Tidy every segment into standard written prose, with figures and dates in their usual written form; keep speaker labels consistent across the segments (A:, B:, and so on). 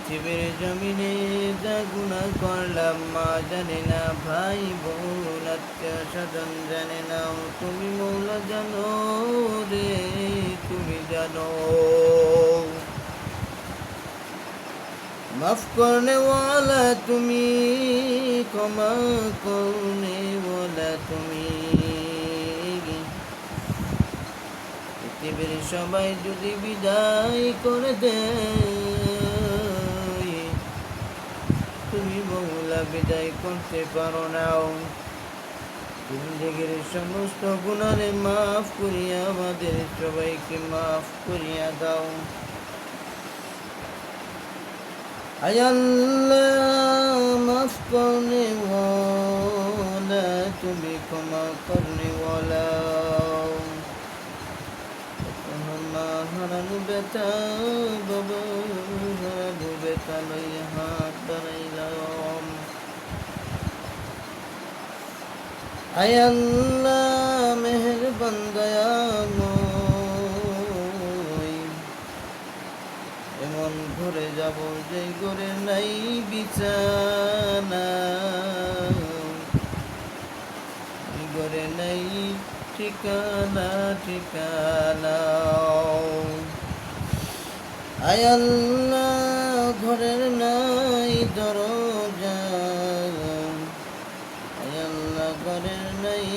A: পৃথিবীর জমিনে যা গুনাহ করলাম মা জানে না, ভাই বোন আত্মীয় স্বজন জানে না, তুমি মৌলা জানো রে, তুমি জানো। মাফ করনে ওয়ালা তুমি, ক্ষমা করনে ওয়ালা তুমি। পৃথিবীর সবাই যদি বিদায় করে দেয়, তুমি মৌলা বিদায় করতে পারো না। জিন্দেগির সমস্ত গুনাহে মাফ করিয়া আমাদের সবাইকে মাফ করিয়া দাও। আয় আল্লাহ মাফ করনে ওয়ালা তুমি, ক্ষমা করনে ওয়ালা। মা হারানো ব্যথা, বাবা হারানো ব্যথা লইয়া হাত বাড়াইলাম। আয় আল্লাহ মেহেরবান দয়াময়, এমন ঘরে যাব যে ঘরে নাই বিছানা, ঘরে নাই ঠিকানা ঠিকানা। আয় আল্লাহ ঘরের নাই দরজা, আয় আল্লাহ ঘরের নাই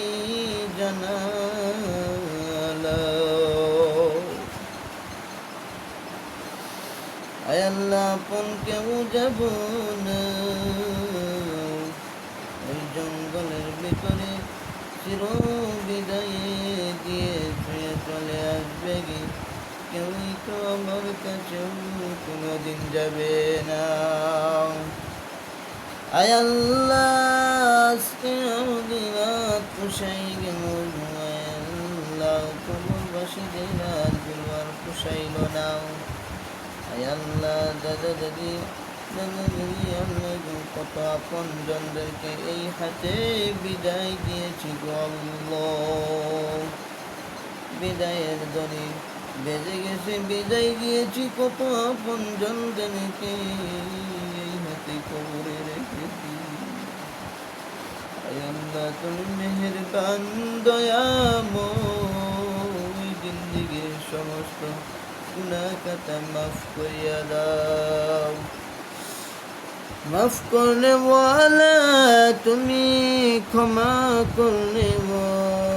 A: জানালা। আয় আল্লাহ আপন কেউ যাব না, ওই জঙ্গলের ভিতরে চির বিদায়ে দিয়ে ছুঁয়ে চলে আসবে গে, কেউই তো আমার কাছেও কোনোদিন যাবে না। আয় আল্লাহ আজকে আমাদের রাত পোষাই গেল, আয় আল্লাহ কবরবাসীদের রাতগুলো আর পোষাইল না। আয় আল্লাহ দাদা দাদি আমরা কত আপন জনদেরকে এই হাতে বিদায় দিয়েছি গো আল্লাহ, বিদায়ের দড়ি বেজে গেছে, বিদায় দিয়েছি কত আপন জনদেরকে এই হাতে কবরে রেখেছি। আয় আল্লাহ তুমি মেহেরবান দয়াময়, জিন্দেগির সমস্ত গুনাহ খাতা মাফ করিয়া দাও। মাফ করনে ওয়ালা তুমি, ক্ষমা করনে ওয়ালা।